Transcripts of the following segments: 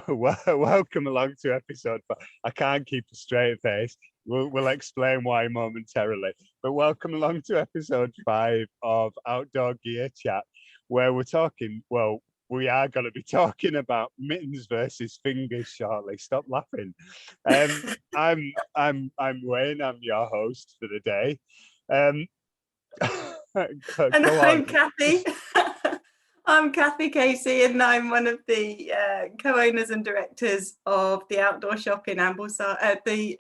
Welcome along to episode 5. I can't keep a straight face. We'll explain why momentarily. But welcome along to episode 5 of Outdoor Gear Chat, where we are going to be talking about mittens versus fingers shortly. Stop laughing. I'm Wayne. I'm your host for the day. Go on. I'm Cathy. I'm Cathy Casey, and I'm one of the co-owners and directors of the outdoor shop in Ambleside, the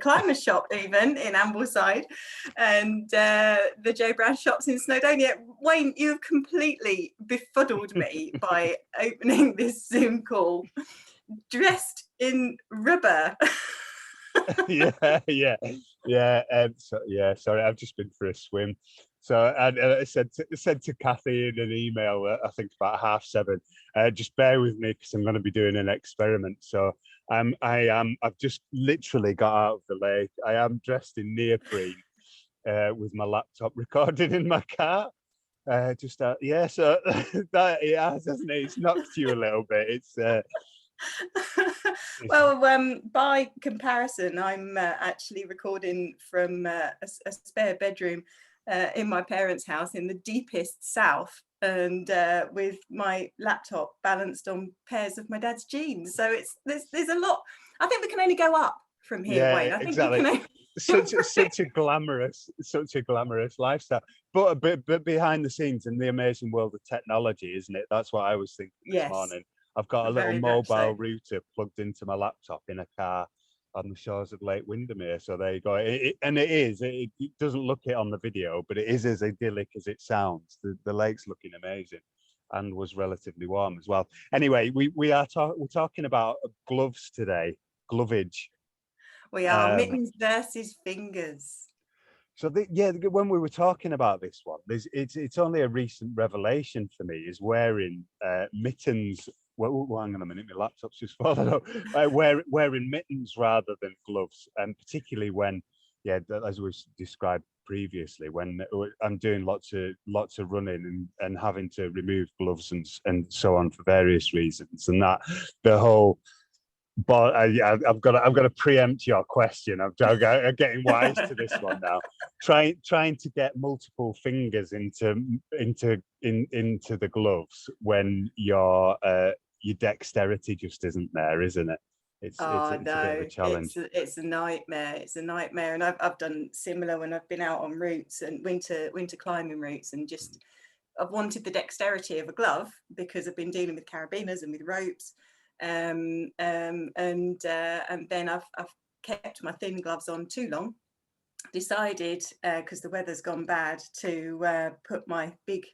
climber's shop even in Ambleside, and the Joe Brown shops in Snowdonia. Wayne, you've completely befuddled me by opening this Zoom call dressed in rubber. Yeah. Sorry, I've just been for a swim. So I said to Cathy in an email, I think about 7:30, just bear with me because I'm going to be doing an experiment. So I've just literally got out of the lake. I am dressed in neoprene with my laptop recording in my car. So that it has, hasn't it? It's knocked you a little bit. It's well, by comparison, I'm actually recording from a spare bedroom in my parents' house in the deepest south, and with my laptop balanced on pairs of my dad's jeans. So there's a lot. I think we can only go up from here, yeah, Wayne. I think exactly. we can such a glamorous lifestyle, but behind the scenes in the amazing world of technology, isn't it? That's what I was thinking this morning. I've got a little mobile router plugged into my laptop in a car on the shores of Lake Windermere. So there you go. It doesn't look it on the video, but it is as idyllic as it sounds. The lake's looking amazing and was relatively warm as well. Anyway, we're talking about gloves today, glovage. We are mittens versus fingers. So when we were talking about this one, it's only a recent revelation for me, is wearing mittens. Well, hang on a minute, my laptop's just fallen up. Wearing mittens rather than gloves, and particularly when, as we described previously, when I'm doing lots of running and having to remove gloves and so on for various reasons, and that the whole. But I've got to preempt your question. I'm getting wise to this one now. Trying to get multiple fingers into the gloves when your dexterity just isn't there, isn't it? It's a bit of a challenge. It's a nightmare. It's a nightmare, and I've done similar when I've been out on routes and winter climbing routes, and just I've wanted the dexterity of a glove because I've been dealing with carabiners and with ropes. And then I've kept my thin gloves on too long. Decided because the weather's gone bad to put my big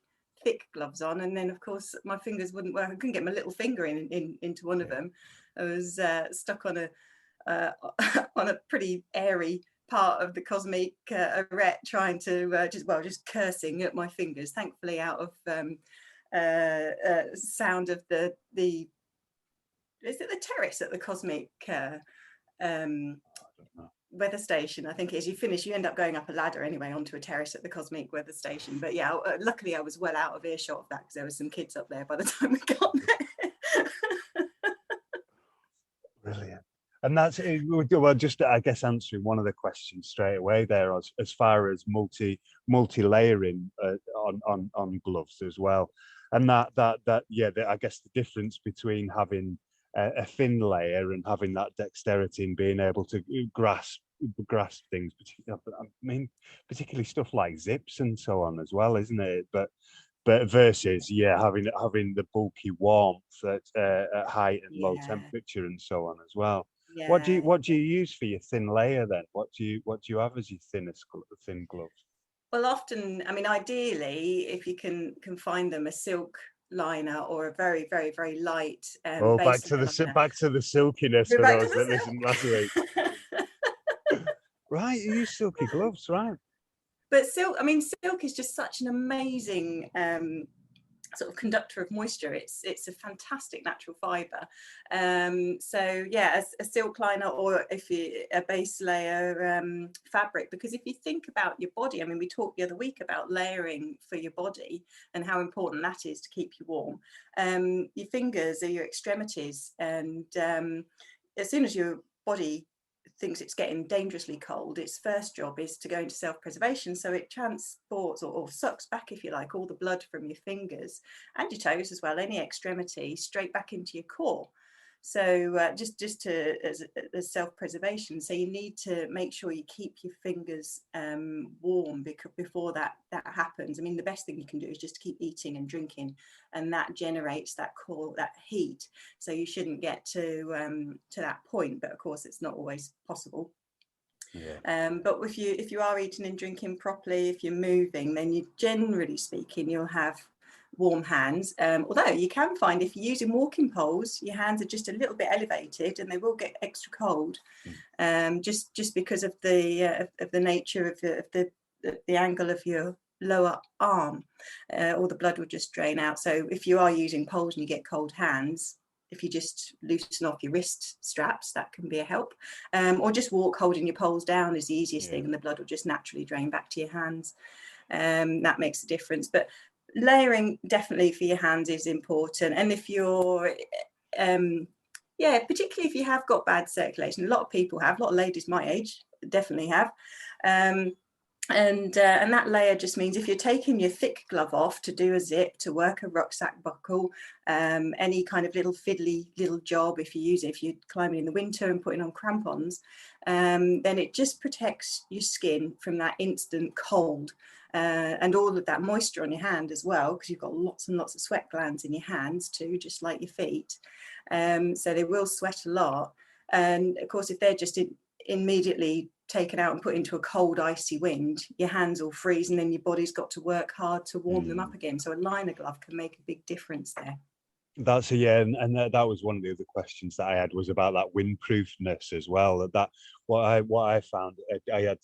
thick gloves on, and then of course my fingers wouldn't work. I couldn't get my little finger into one of them. I was stuck on a pretty airy part of the cosmic arete, trying to just cursing at my fingers. Thankfully, out of sound of the. Is it the terrace at the cosmic weather station? I think it is. You end up going up a ladder anyway onto a terrace at the cosmic weather station. But yeah, luckily I was well out of earshot of that because there were some kids up there by the time we got there. Brilliant. And that's well, just I guess answering one of the questions straight away there, as far as multi layering on gloves as well, and that I guess the difference between having a thin layer and having that dexterity and being able to grasp things, particularly stuff like zips and so on as well, isn't it? But versus having the bulky warmth at height and low temperature and so on as well. What do you use for your thin layer then? What do you have as your thin gloves? Well, often, ideally, if you can find them, a silk liner or a very, very, very light back to the silkiness for those that listened last week. Right, you use silky gloves, right? But silk is just such an amazing sort of conductor of moisture. It's a fantastic natural fibre. So yeah, a silk liner, or if you a base layer fabric, because if you think about your body, I mean, we talked the other week about layering for your body and how important that is to keep you warm. Your fingers are your extremities, and as soon as your body thinks it's getting dangerously cold, its first job is to go into self-preservation. So it transports or sucks back, if you like, all the blood from your fingers and your toes as well, any extremity, straight back into your core. So just to as self-preservation. So you need to make sure you keep your fingers warm before that happens. I mean, the best thing you can do is just keep eating and drinking, and that generates that core, that heat. So you shouldn't get to that point, but of course it's not always possible. Yeah. But if you are eating and drinking properly, if you're moving, then you, generally speaking, you'll have warm hands. Although you can find if you're using walking poles, your hands are just a little bit elevated and they will get extra cold, just because of the nature of the angle of your lower arm. All the blood will just drain out. So if you are using poles and you get cold hands, if you just loosen off your wrist straps, that can be a help. Or just walk holding your poles down is the easiest thing, and the blood will just naturally drain back to your hands. That makes a difference. But layering definitely for your hands is important. And if you're particularly if you have got bad circulation, a lot of people have, a lot of ladies my age definitely have. And that layer just means if you're taking your thick glove off to do a zip, to work a rucksack buckle, any kind of little fiddly little job, if you're climbing in the winter and putting on crampons, then it just protects your skin from that instant cold. And all of that moisture on your hand as well, because you've got lots and lots of sweat glands in your hands too, just like your feet. So they will sweat a lot. And of course, if they're just immediately taken out and put into a cold, icy wind, your hands will freeze, and then your body's got to work hard to warm them up again. So a liner glove can make a big difference there. That's and that was one of the other questions that I had, was about that windproofness as well. That what I found, I had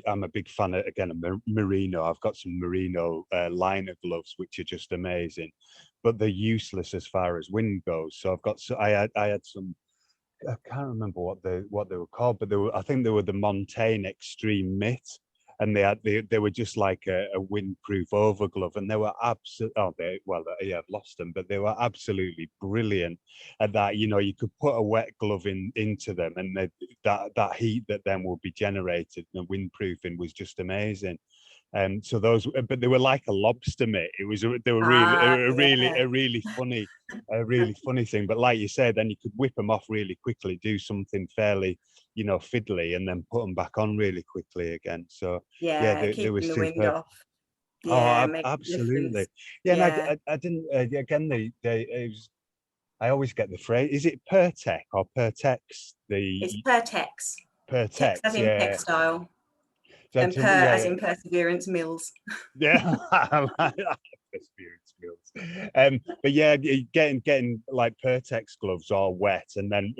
I'm a big fan of, again, of merino. I've got some merino liner gloves which are just amazing, but they're useless as far as wind goes. So I had some, I can't remember what they were called, but I think they were the Montaigne Extreme Mitt, and they were just like a windproof overglove, and they were absolutely, I've lost them, but they were absolutely brilliant at that. You know, you could put a wet glove into them, and that heat that then will be generated, and the windproofing was just amazing. So those, but they were like a lobster mitt. They were a really funny thing. But like you said, then you could whip them off really quickly, do something fairly, fiddly, and then put them back on really quickly again. So they were keeping the wind super. off. Absolutely. Yeah, Yeah. and I didn't. Again, I always get the phrase. Is it Pertec or Pertex? It's Pertex. Pertex. Tex as in Yeah. textile, So and as in perseverance mills. Yeah, I like that. Experience skills. But yeah, getting like Pertex gloves all wet, and then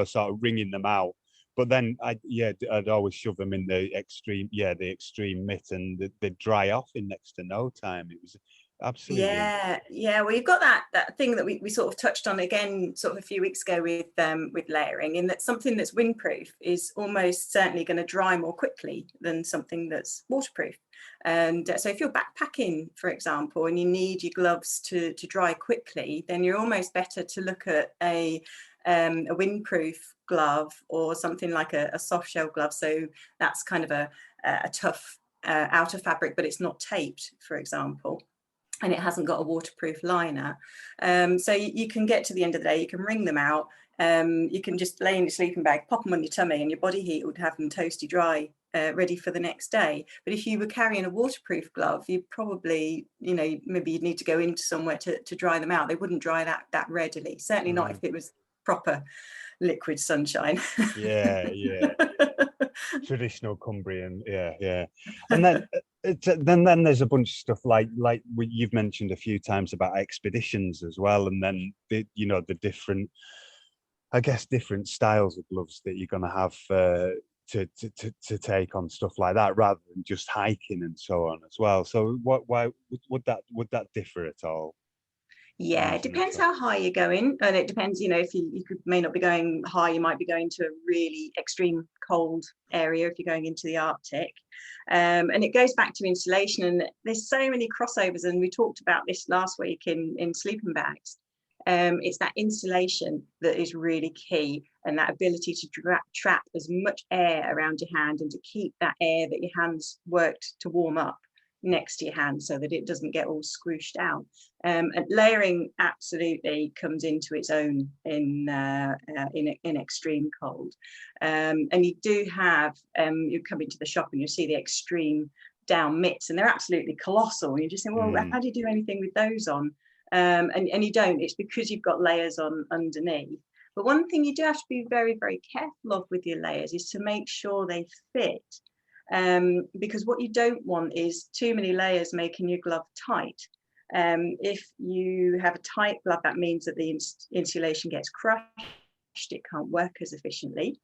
sort of wringing them out. But then I'd always shove them in the extreme mitt, and they'd dry off in next to no time. It was absolutely Well, you've got that thing that we sort of touched on again sort of a few weeks ago with layering, in that something that's windproof is almost certainly going to dry more quickly than something that's waterproof. And so if you're backpacking, for example, and you need your gloves to dry quickly, then you're almost better to look at a windproof glove, or something like a soft shell glove. So that's kind of a tough outer fabric, but it's not taped, for example, and it hasn't got a waterproof liner. So you can get to the end of the day, you can wring them out, you can just lay in your sleeping bag, pop them on your tummy, and your body heat would have them toasty dry, ready for the next day. But if you were carrying a waterproof glove, you probably, maybe you'd need to go into somewhere to dry them out. They wouldn't dry that readily, certainly not if it was proper liquid sunshine. Yeah. Traditional Cumbrian, yeah. And then then there's a bunch of stuff like you've mentioned a few times about expeditions as well, and then the different, I guess, different styles of gloves that you're going to have to take on stuff like that rather than just hiking and so on as well. So why would that differ at all? Yeah, it depends how high you're going, and it depends, if you may not be going high, you might be going to a really extreme cold area if you're going into the Arctic. And it goes back to insulation, and there's so many crossovers, and we talked about this last week in sleeping bags. It's that insulation that is really key, and that ability to trap as much air around your hand and to keep that air that your hands worked to warm up next to your hand so that it doesn't get all squished out. And layering absolutely comes into its own in extreme cold. And you do have, you come into the shop and you see the extreme down mitts, and they're absolutely colossal. And you're just saying, well, how do you do anything with those on? And you don't. It's because you've got layers on underneath. But one thing you do have to be very, very careful of with your layers is to make sure they fit. Because what you don't want is too many layers making your glove tight. If you have a tight glove, that means that the insulation gets crushed, it can't work as efficiently.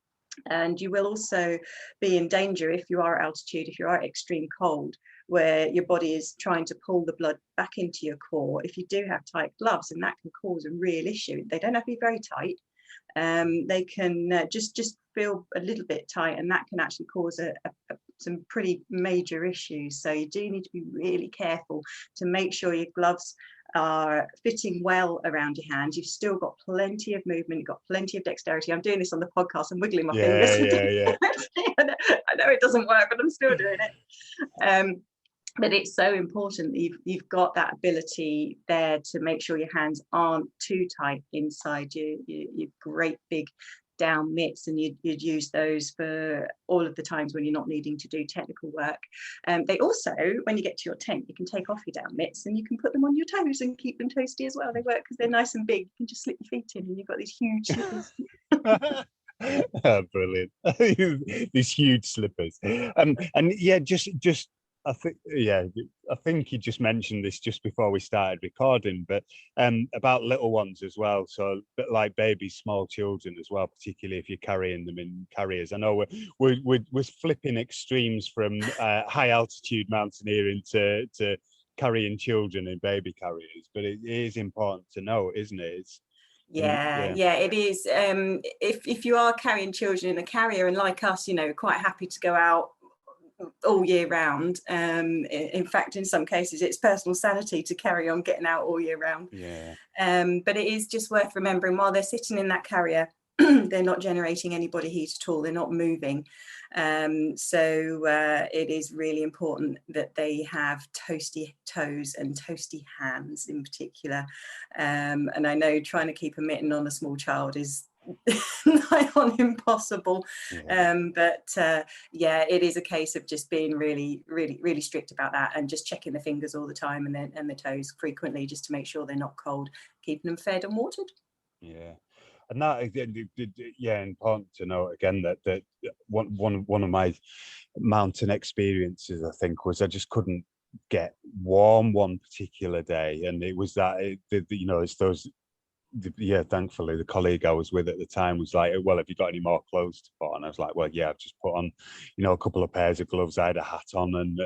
And you will also be in danger if you are at altitude, if you are at extreme cold, where your body is trying to pull the blood back into your core. If you do have tight gloves, and that can cause a real issue. They don't have to be very tight. They can just feel a little bit tight, and that can actually cause some pretty major issues. So you do need to be really careful to make sure your gloves are fitting well around your hands. You've still got plenty of movement, you've got plenty of dexterity. I'm doing this on the podcast, I'm wiggling my fingers. Yeah. I know it doesn't work, but I'm still doing it. But it's so important that you've got that ability there to make sure your hands aren't too tight inside your great big down mitts, and you'd use those for all of the times when you're not needing to do technical work. They also, when you get to your tent, you can take off your down mitts and you can put them on your toes and keep them toasty as well. They work because they're nice and big. You can just slip your feet in and you've got these huge slippers. Brilliant. These huge slippers. And yeah, just I think you just mentioned this just before we started recording, but about little ones as well. So like babies, small children as well, particularly if you're carrying them in carriers. I know we're flipping extremes from high altitude mountaineering to carrying children in baby carriers, but it is important to know, isn't it? Yeah, it is. If you are carrying children in a carrier, and like us, quite happy to go out all year round. In fact, in some cases, it's personal sanity to carry on getting out all year round. Yeah. But it is just worth remembering, while they're sitting in that carrier, they're not generating any body heat at all. They're not moving. So it is really important that they have toasty toes and toasty hands in particular. And I know trying to keep a mitten on a small child is nigh on impossible. But it is a case of just being really, really, really strict about that, and just checking the fingers all the time and the toes frequently, just to make sure they're not cold, keeping them fed and watered. And that, important to know again that one of my mountain experiences, I think, was I just couldn't get warm one particular day, and it was that it's those. Thankfully the colleague I was with at the time was like, well, have you got any more clothes to put on? I was like, well, I've just put on a couple of pairs of gloves, I had a hat on, and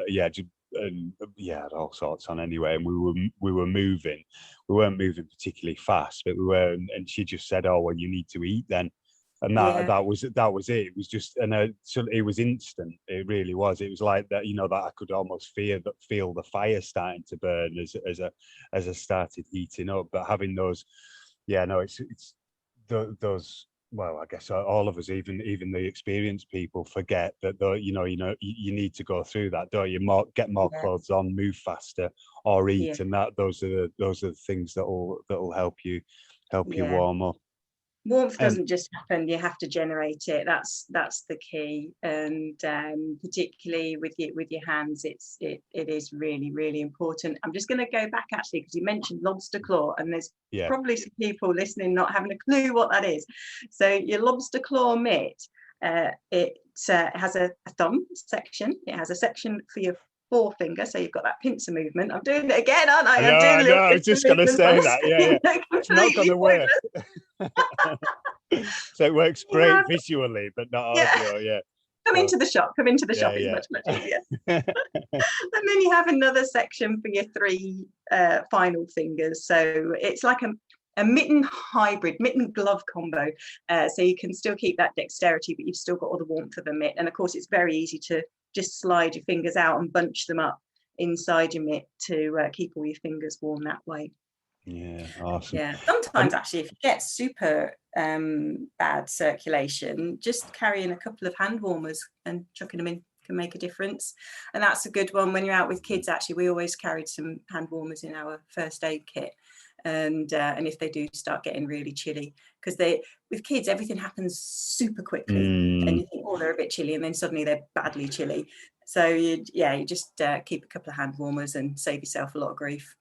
had all sorts on anyway, and we were moving. We weren't moving particularly fast, but we were, and she just said, oh, well, you need to eat then. And that was it. It was just, and so it was instant. It really was. It was like that, that I could almost feel the fire starting to burn as I started heating up. But having those, it's those. Well, I guess all of us, even the experienced people, forget that you need to go through that, don't you? Get more clothes on, move faster, or eat, and those are the things that will help you warm up. Warmth doesn't just happen, you have to generate it. That's the key. And particularly with your hands, it is really, really important. I'm just going to go back actually, because you mentioned lobster claw, and there's probably some people listening not having a clue what that is. So your lobster claw mitt, it has a thumb section, it has a section for your forefinger, so you've got that pincer movement. I'm doing it again, aren't I? I was just going to say that. It's not going to work. So it works great visually, but not audio. Come So into the shop. Come into the shop. It's yeah, much easier. yeah. And then you have another section for your three final fingers. So it's like a mitten hybrid, mitten glove combo. So you can still keep that dexterity, but you've still got all the warmth of a mitt. And of course, it's very easy to just slide your fingers out and bunch them up inside your mitt to keep all your fingers warm that way. Yeah, awesome. Yeah, sometimes actually, if you get super bad circulation, just carrying a couple of hand warmers and chucking them in can make a difference. And that's a good one when you're out with kids. Actually, we always carried some hand warmers in our first aid kit. And if they do start getting really chilly, because with kids everything happens super quickly, and you think, oh, they're a bit chilly, and then suddenly they're badly chilly. So you just keep a couple of hand warmers and save yourself a lot of grief.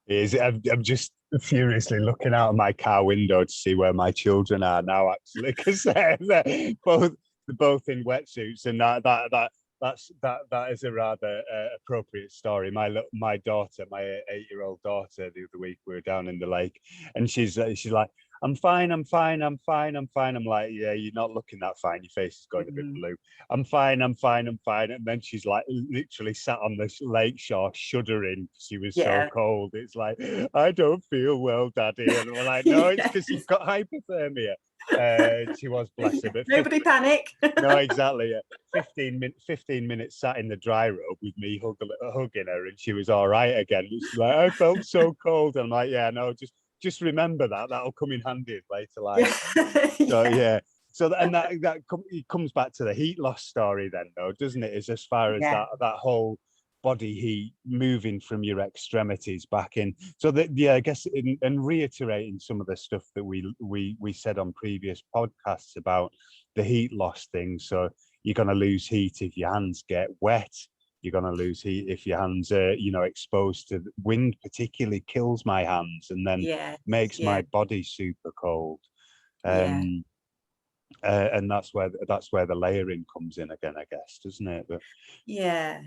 I'm just furiously looking out of my car window to see where my children are now, actually, because they're both in wetsuits, and that is a rather appropriate story. My daughter, my 8-year-old daughter, the other week we were down in the lake, and she's like, I'm fine. I'm like, yeah, you're not looking that fine. Your face is going a bit blue. I'm fine. And then she's like literally sat on the lake shore shuddering. She was so cold. It's like, I don't feel well, Daddy. And we're like, no, it's because you've got hypothermia. She was, bless her. But nobody panic. No, exactly. 15 minutes sat in the dry robe with me hugging her, and she was all right again. She's like, I felt so cold. And I'm like, yeah, no, just remember that'll come in handy later life. So yeah. So that comes back to the heat loss story then, though, doesn't it? Is as far as that whole body heat moving from your extremities back in. So that, yeah, I guess and reiterating some of the stuff that we said on previous podcasts about the heat loss thing. So you're going to lose heat if your hands get wet. You're going to lose heat if your hands are, exposed to wind. Particularly kills my hands and then makes my body super cold. And that's where the layering comes in again, I guess, doesn't it? But yeah,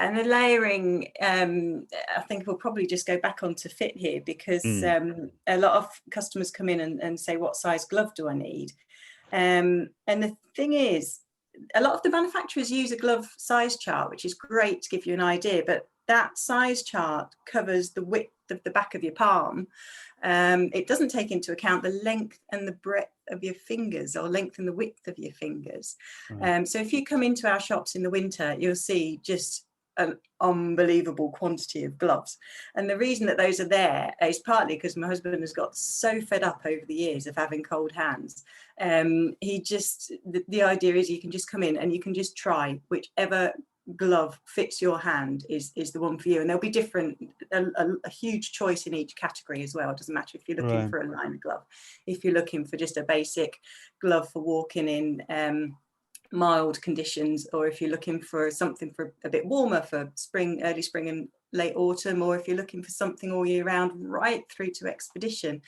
and the layering, I think we'll probably just go back onto fit here, because a lot of customers come in and say, what size glove do I need? And the thing is, a lot of the manufacturers use a glove size chart, which is great to give you an idea, but that size chart covers the width of the back of your palm. It doesn't take into account the length and the breadth of your fingers, or length and the width of your fingers. So if you come into our shops in the winter, you'll see just an unbelievable quantity of gloves. And the reason that those are there is partly because my husband has got so fed up over the years of having cold hands. The idea is you can just come in and you can just try whichever glove fits your hand is the one for you, and there'll be a huge choice in each category as well. It doesn't matter if you're looking for a liner glove, if you're looking for just a basic glove for walking in mild conditions, or if you're looking for something for a bit warmer for early spring and late autumn, or if you're looking for something all year round right through to expedition.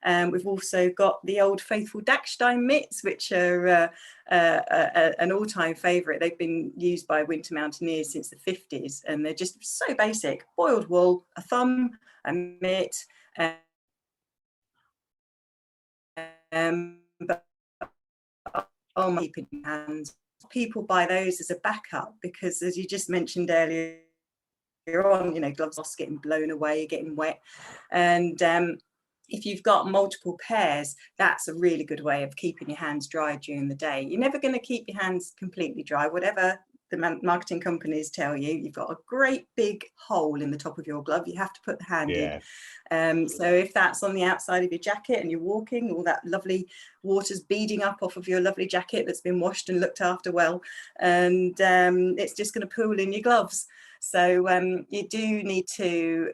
We've also got the old faithful Dachstein mitts, which are an all-time favourite. They've been used by winter mountaineers since the 50s, and they're just so basic: boiled wool, a thumb, a mitt, but keeping hands. People buy those as a backup because, as you just mentioned earlier on, gloves are getting blown away, getting wet, and if you've got multiple pairs, that's a really good way of keeping your hands dry during the day. You're never going to keep your hands completely dry, whatever the marketing companies tell you. You've got a great big hole in the top of your glove. You have to put the hand in. So if that's on the outside of your jacket and you're walking, all that lovely water's beading up off of your lovely jacket that's been washed and looked after well, and it's just going to pool in your gloves. So you do need to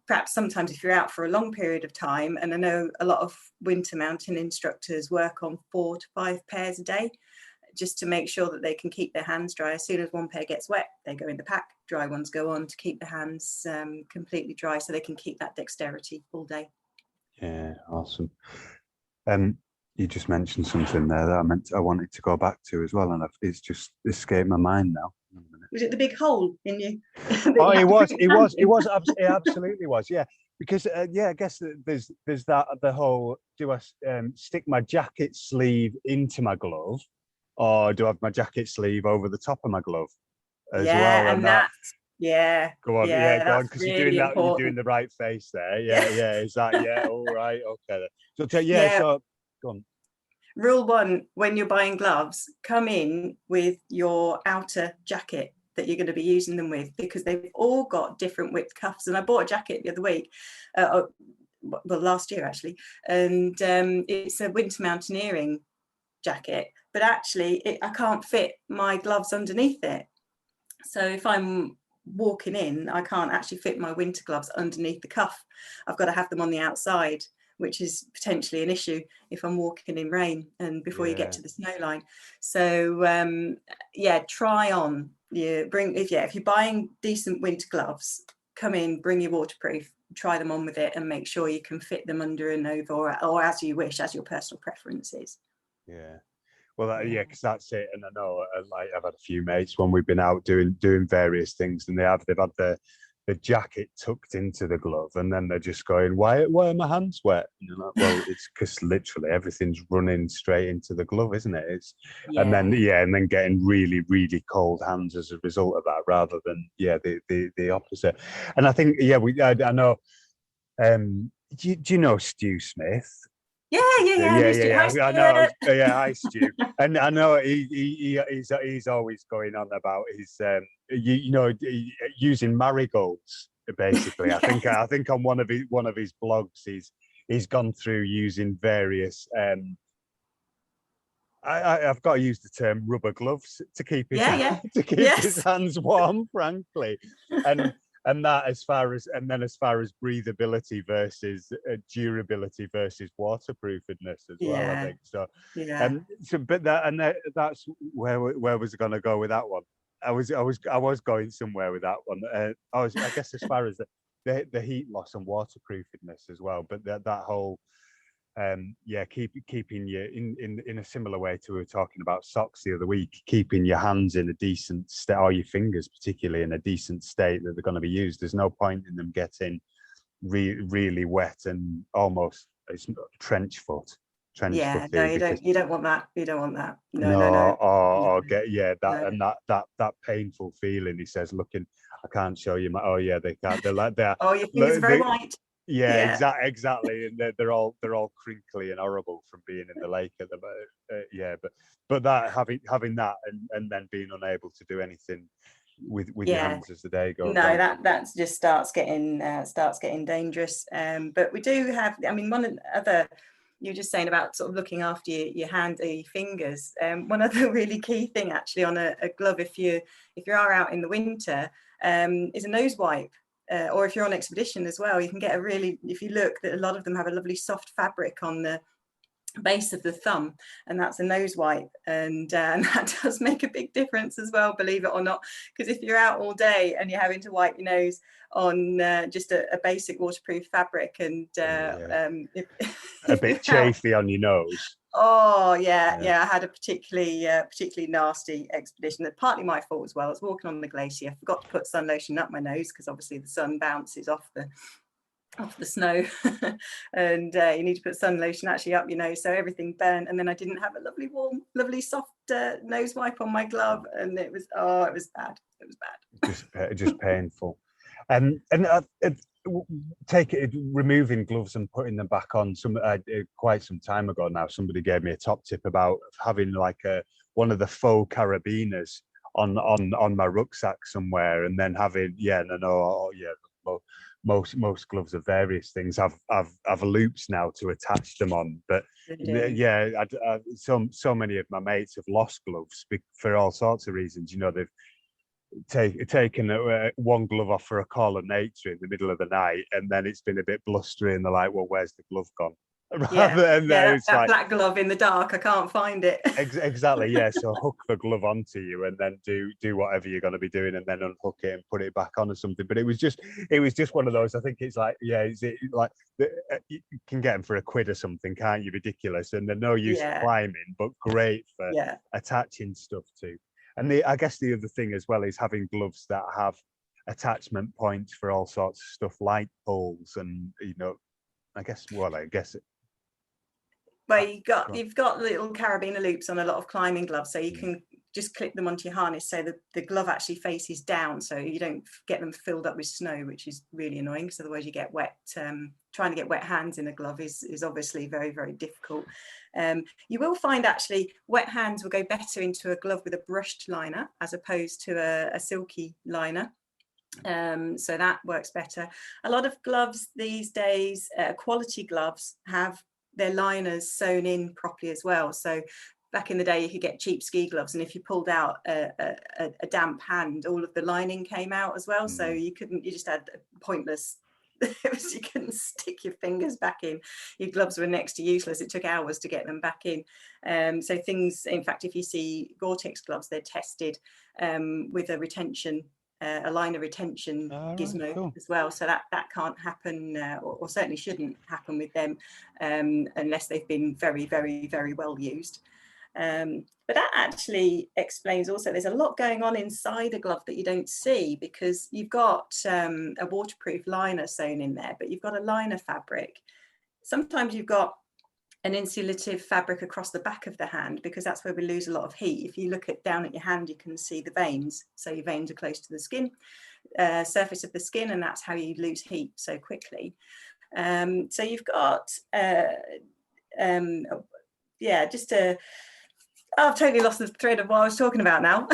perhaps sometimes, if you're out for a long period of time, and I know a lot of winter mountain instructors work on 4 to 5 pairs a day, just to make sure that they can keep their hands dry. As soon as one pair gets wet, they go in the pack, dry ones go on to keep the hands completely dry, so they can keep that dexterity all day. Yeah, awesome. You just mentioned something there that I wanted to go back to as well, and it's just escaped my mind now. Was it the big hole in you? Oh, it absolutely was, yeah. Because I guess there's that the whole, do I stick my jacket sleeve into my glove, or do I have my jacket sleeve over the top of my glove as well? Yeah, And and that, that's yeah, go on, yeah, yeah, go on, that's because you're doing really that, you're doing important. the right face there. Yeah, Yeah, is that, yeah, all right, okay. So, yeah, yeah. so, go on. Rule one, when you're buying gloves, come in with your outer jacket that you're going to be using them with, because they've all got different width cuffs. And I bought a jacket the other week, well, last year actually, and it's a winter mountaineering jacket, but actually I can't fit my gloves underneath it. So if I'm walking in, I can't actually fit my winter gloves underneath the cuff. I've got to have them on the outside, which is potentially an issue if I'm walking in rain and before you get Yeah. to the snow line. So yeah, try on. If you're buying decent winter gloves, come in, bring your waterproof, try them on with it, and make sure you can fit them under and over, or as you wish, as your personal preference is. Yeah. Well, Yeah. yeah, because that's it. And I know, like, I've had a few mates when we've been out doing various things, and they've had the jacket tucked into the glove, and then they're just going, "Why are my hands wet?" And you're like, "Well, it's because literally everything's running straight into the glove, isn't it?" And then and then getting really, really cold hands as a result of that, rather than the opposite. And I think I know. Do you know Stu Smith? Yeah, I know Stu. Hi, I know. Stuart. Yeah, hi, Stu. And I know he's always going on about his using marigolds. Basically, Yes. I think on one of his blogs, he's gone through using various. I've got to use the term rubber gloves to keep his Yeah. to keep his Yes. hands warm, frankly, and that as far as breathability versus durability versus waterproofedness as well. I Yeah. think so. Yeah. But that's where was I going to go with that one? I was going somewhere with that one. I guess as far as the heat loss and waterproofedness as well, but that whole keeping you in a similar way to we were talking about socks the other week, keeping your hands in a decent state, or your fingers particularly in a decent state that they're going to be used. There's no point in them getting really wet and almost it's trench Yeah. No, footy, because you don't want that. You don't want that. No, no, no, no. or No. get that, No. and that painful feeling. He says, looking, I can't show you my, they can't, they're like they're Oh, your fingers are look, very white. yeah, Yeah. exactly, and they're all crinkly and horrible from being in the lake at the but that having that and then being unable to do anything with your Yeah. hands as the day goes No, on. that's just starts getting dangerous. But we do have. I mean, one of the other. You're just saying about sort of looking after your hand or your fingers. One other really key thing actually on a glove, if you are out in the winter, is a nose wipe. Or if you're on expedition as well, you can get if you look, that a lot of them have a lovely soft fabric on the base of the thumb, and that's a nose wipe, and that does make a big difference as well, believe it or not, because if you're out all day and you're having to wipe your nose on just a basic waterproof fabric, and A if you're bit out. chafy on your nose. Oh yeah. I had a particularly nasty expedition. That partly my fault as well. I was walking on the glacier, I forgot to put sun lotion up my nose because obviously the sun bounces off the snow and you need to put sun lotion actually up your nose, so everything burnt, and then I didn't have a lovely warm, lovely soft nose wipe on my glove, and it was bad. It was bad. Just painful. And removing gloves and putting them back on. Quite some time ago now, somebody gave me a top tip about having like one of the faux carabiners on my rucksack somewhere, and then having most gloves of various things have loops now to attach them on. But so many of my mates have lost gloves for all sorts of reasons. They've taken one glove off for a call of nature in the middle of the night, and then it's been a bit blustery, and they're like, "Well, where's the glove gone?" That black glove in the dark, I can't find it. Exactly, yeah. So hook the glove onto you, and then do whatever you're going to be doing, and then unhook it and put it back on or something. But it was just one of those. I think it's like, is it like you can get them for £1 or something, can't you? Ridiculous, and they're no use climbing, but great for attaching stuff to. And I guess the other thing as well is having gloves that have attachment points for all sorts of stuff, light poles, and I guess where you've got little carabiner loops on a lot of climbing gloves, so you can just clip them onto your harness so the glove actually faces down, so you don't get them filled up with snow, which is really annoying, because otherwise you get wet. Trying to get wet hands in a glove is obviously very, very difficult. You will find actually wet hands will go better into a glove with a brushed liner as opposed to a silky liner. So that works better. A lot of gloves these days, quality gloves, have their liners sewn in properly as well. So back in the day, you could get cheap ski gloves, and if you pulled out a damp hand, all of the lining came out as well. So you just had a pointless. You couldn't stick your fingers back in. Your gloves were next to useless. It took hours to get them back in. So things, in fact, if you see Gore-Tex gloves, they're tested with a liner retention gizmo as well. So that can't happen, or certainly shouldn't happen with them, unless they've been very, very, very well used. But that actually explains also there's a lot going on inside a glove that you don't see, because you've got a waterproof liner sewn in there, but you've got a liner fabric. Sometimes you've got an insulative fabric across the back of the hand, because that's where we lose a lot of heat. If you look down at your hand, you can see the veins. So your veins are close to the skin, surface of the skin, and that's how you lose heat so quickly. So you've got, I've totally lost the thread of what I was talking about now.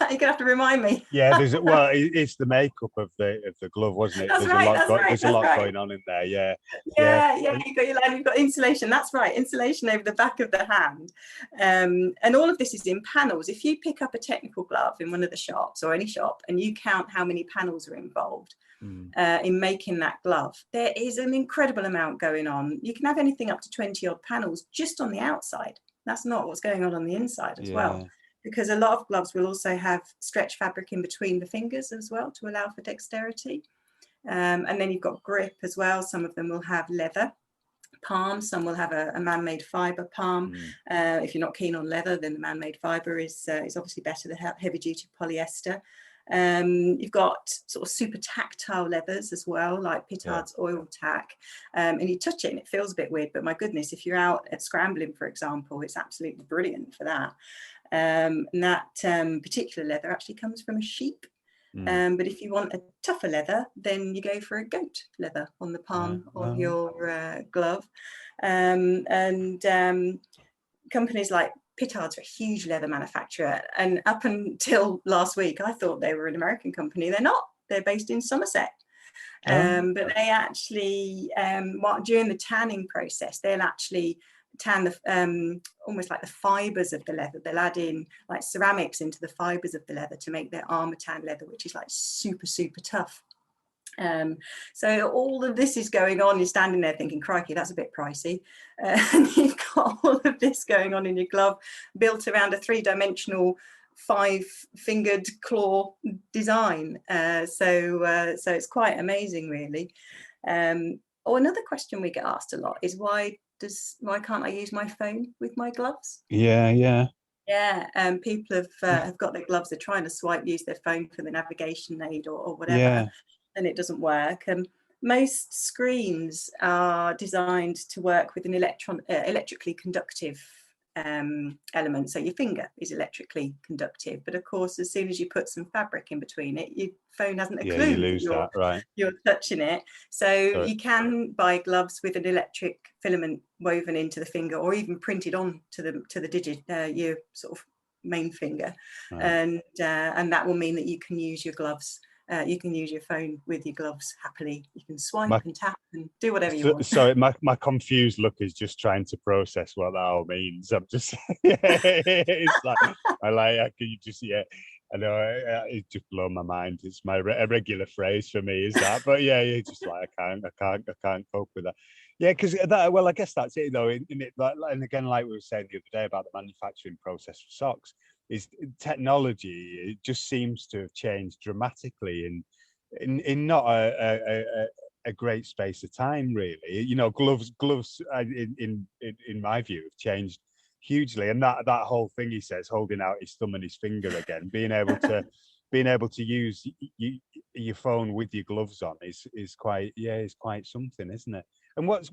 You're gonna have to remind me. Yeah, it's the makeup of the glove, wasn't it? That's right. There's a lot going on in there. Yeah. You've got your line, you've got insulation. That's right, insulation over the back of the hand, and all of this is in panels. If you pick up a technical glove in one of the shops or any shop, and you count how many panels are involved in making that glove, there is an incredible amount going on. You can have anything up to 20 odd panels just on the outside. That's not what's going on the inside as well, because a lot of gloves will also have stretch fabric in between the fingers as well to allow for dexterity. And then you've got grip as well. Some of them will have leather palm, some will have a man-made fibre palm. If you're not keen on leather, then the man-made fibre is obviously better than heavy-duty polyester. You've got sort of super tactile leathers as well, like Pittard's oil tack, and you touch it and it feels a bit weird, but my goodness, if you're out at scrambling, for example, it's absolutely brilliant for that. And that particular leather actually comes from a sheep. But if you want a tougher leather, then you go for a goat leather on the palm of your glove. And companies like Pittard's are a huge leather manufacturer, and up until last week I thought they were an American company. They're not. They're based in Somerset. But they actually, during the tanning process, they'll actually tan the almost like the fibers of the leather. They'll add in like ceramics into the fibers of the leather to make their armor tan leather, which is like super, super tough. So all of this is going on. You're standing there thinking, crikey, that's a bit pricey. And you've got all of this going on in your glove, built around a 3-dimensional 5-fingered claw design. So it's quite amazing, really. Another question we get asked a lot is why can't I use my phone with my gloves? Yeah. People have got their gloves. They're trying to use their phone for the navigation aid or whatever, and it doesn't work. Most screens are designed to work with an electrically conductive element. So your finger is electrically conductive, but of course, as soon as you put some fabric in between it, your phone hasn't a clue you lose that, right? You're touching it. So you can buy gloves with an electric filament woven into the finger, or even printed on to the digit, your sort of main finger, and that will mean that you can use your gloves. You can use your phone with your gloves happily. You can swipe and tap and do whatever you want. Sorry, my confused look is just trying to process what that all means. I'm just, it's like, can you just, I know, it just blown my mind. It's a regular phrase for me, is that? But it's just like, I can't cope with that. Yeah, because I guess that's it, though. And again, like we were saying the other day about the manufacturing process for socks, is technology. It just seems to have changed dramatically in not a great space of time, really. You know, gloves in my view have changed hugely, and that whole thing he says, holding out his thumb and his finger again, being able to use your phone with your gloves on is quite something, isn't it? And what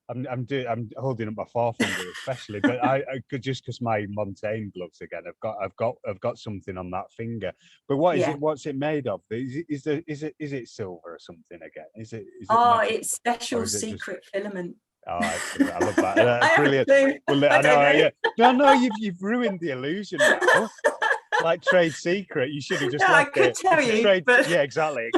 I'm holding up my forefinger especially, but I could, just because my Montaigne gloves again. I've got something on that finger. But what is Yeah. it? What's it made of? Is it silver or something again? Is it Oh, magic, it's or special is it just? secret filament. Oh, excellent! I love that. I That's haven't brilliant. clue. Well, I I don't know. know. Yeah. No, you've ruined the illusion now. Like trade secret. You should have just Yeah, I left could it. tell It's a you, trade. but Yeah, exactly.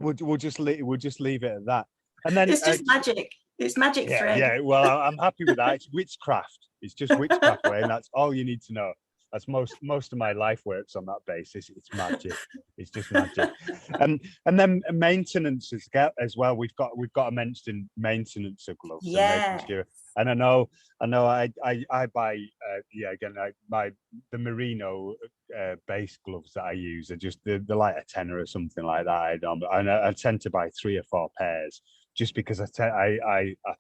We'll just leave it at that. And then it's just magic. It's magic thread. yeah. Well, I'm happy with that. It's witchcraft. It's just witchcraft, way, and that's all you need to know. That's most of my life works on that basis. It's magic. It's just magic. And then maintenance as well. We've got to mention maintenance of gloves and making Yeah. sure. And I know. I buy the merino base gloves that I use are just they're like a tenner or something like that. I tend to buy 3 or 4 pairs just because I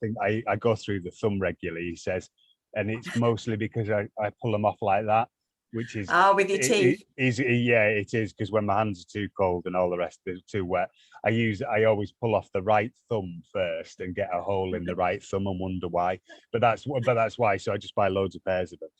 think I go through the thumb regularly. He says, and it's mostly because I pull them off like that, which is With your teeth. it is because when my hands are too cold and all the rest are too wet, I always pull off the right thumb first and get a hole in the right thumb and wonder why. But that's why. So I just buy loads of pairs of them.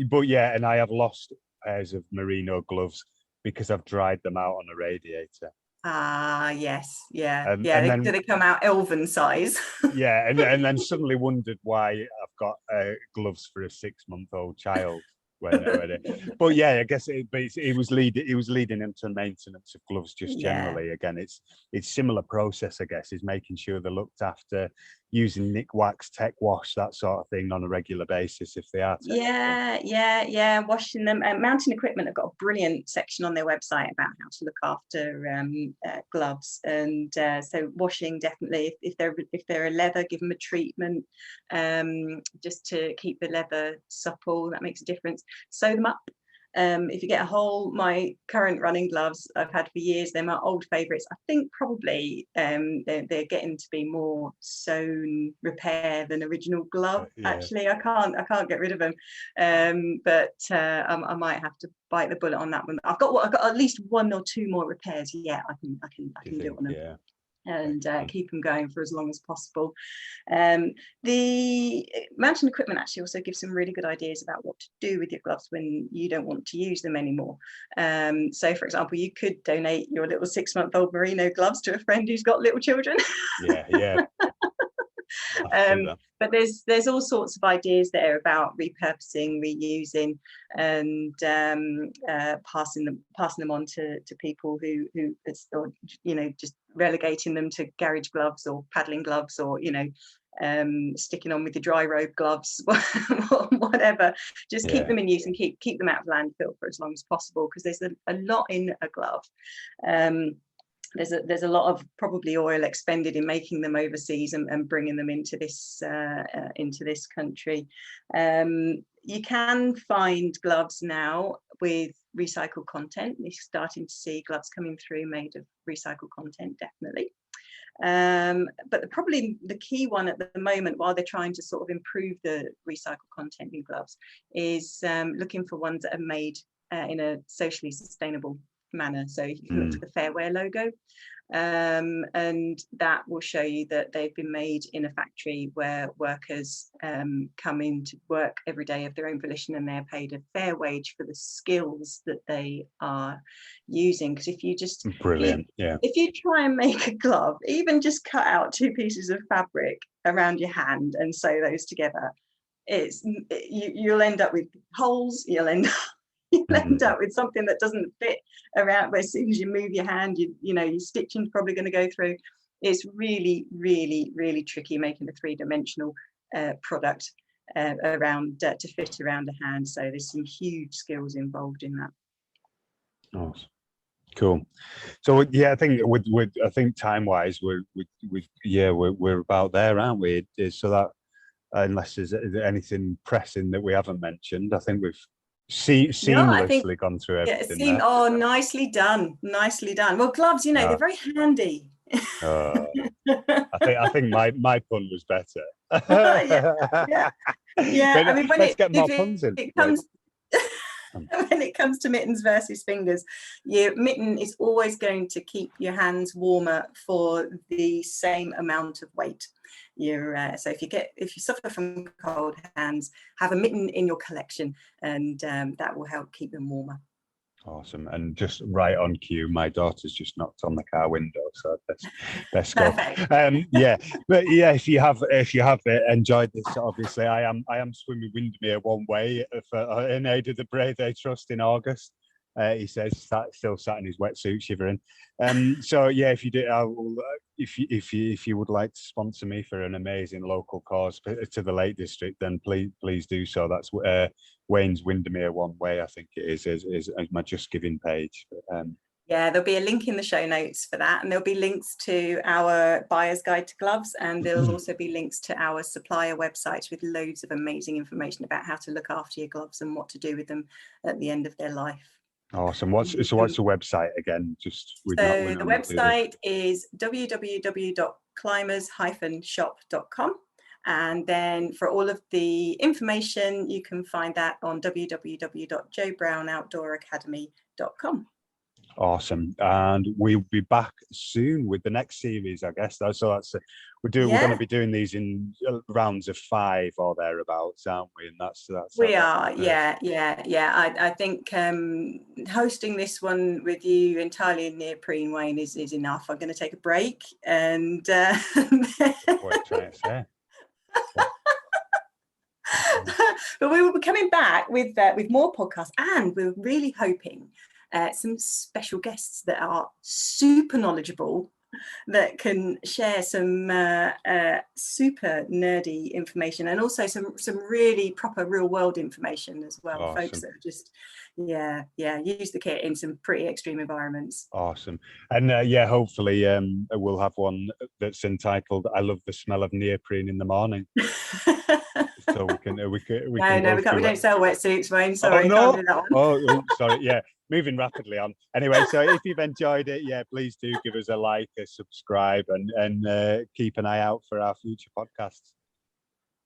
But yeah, and I have lost pairs of merino gloves because I've dried them out on a radiator. Yes, yeah, And yeah. then They come out elven size. yeah, and then suddenly wondered why I've got gloves for a 6-month-old child. But yeah, I guess it was leading into maintenance of gloves just Yeah. generally. Again, it's similar process, I guess, is making sure they're looked after, using nick wax, tech wash, that sort of thing on a regular basis if they are. Yeah. Washing them. Mountain Equipment have got a brilliant section on their website about how to look after gloves, and so washing definitely. If they're a leather, give them a treatment, just to keep the leather supple. That makes a difference. Sew them up. If you get a hole, my current running gloves I've had for years, they're my old favourites. I think probably they're getting to be more sewn repair than original glove. Yeah. Actually, I can't get rid of them, but I might have to bite the bullet on that one. I've got at least 1 or 2 more repairs. Yeah, I can do it on them. Yeah. And keep them going for as long as possible. The Mountain Equipment actually also gives some really good ideas about what to do with your gloves when you don't want to use them anymore. So, for example, you could donate your little 6-month-old merino gloves to a friend who's got little children. Yeah. But there's all sorts of ideas there about repurposing, reusing, and passing them on to people who or just relegating them to garage gloves or paddling gloves, or sticking on with the dry robe gloves, whatever. Just keep them in use and keep them out of landfill for as long as possible, because there's a lot in a glove. There's a lot of probably oil expended in making them overseas and bringing them into this country. You can find gloves now with recycled content. We're starting to see gloves coming through made of recycled content, definitely. But probably the key one at the moment, while they're trying to sort of improve the recycled content in gloves, is looking for ones that are made in a socially sustainable manner. So you can look to the Fair Wear logo, and that will show you that they've been made in a factory where workers come in to work every day of their own volition, and they're paid a fair wage for the skills that they are using. Because if you just if you try and make a glove, even just cut out 2 pieces of fabric around your hand and sew those together, you'll end up with holes. You'll end up with something that doesn't fit around, where as soon as you move your hand, your stitching's probably going to go through. It's really, really, really tricky making a 3-dimensional product around to fit around a hand. So there's some huge skills involved in that. Oh, cool. So yeah, I think I think time-wise we're about there, aren't we? So that unless there's anything pressing that we haven't mentioned, I think we've seamlessly gone through everything. Nicely done. Well, gloves, they're very handy. I think my pun was better. Yeah. I mean, let's get more puns in. When it comes to mittens versus fingers, your mitten is always going to keep your hands warmer for the same amount of weight. So if you suffer from cold hands, have a mitten in your collection, and that will help keep them warmer. Awesome. And just right on cue, my daughter's just knocked on the car window, so let's go. Yeah, but yeah, if you have enjoyed this, obviously I am swimming Windermere one way in aid of the brave they trust in August. He says, still sat in his wetsuit shivering. So yeah, if you do, if you would like to sponsor me for an amazing local cause to the Lake District, then please do so. That's Wayne's Windermere One Way, I think it is my Just Giving page. Yeah, there'll be a link in the show notes for that, and there'll be links to our buyer's guide to gloves, and there'll also be links to our supplier websites with loads of amazing information about how to look after your gloves and what to do with them at the end of their life. Awesome. What's the website again? Just the website is www.climbers-shop.com. And then for all of the information, you can find that on www.joebrownoutdooracademy.com. Awesome. And we'll be back soon with the next series, I guess. We're going to be doing these in rounds of 5 or thereabouts, aren't we? And that's I think hosting this one with you entirely in neoprene, Wayne, is enough. I'm going to take a break and what I'm trying to say. But we will be coming back with more podcasts, and we're really hoping some special guests that are super knowledgeable, that can share some super nerdy information, and also some really proper real world information as well. Awesome. Folks that are just use the kit in some pretty extreme environments. Awesome. And hopefully we'll have one that's entitled "I love the smell of neoprene in the morning." So we can we don't sell wetsuits, Wayne. Sorry, no. Can't do that one. Oh, sorry. Yeah, moving rapidly on. Anyway, so if you've enjoyed it, please do give us a like, a subscribe, and keep an eye out for our future podcasts.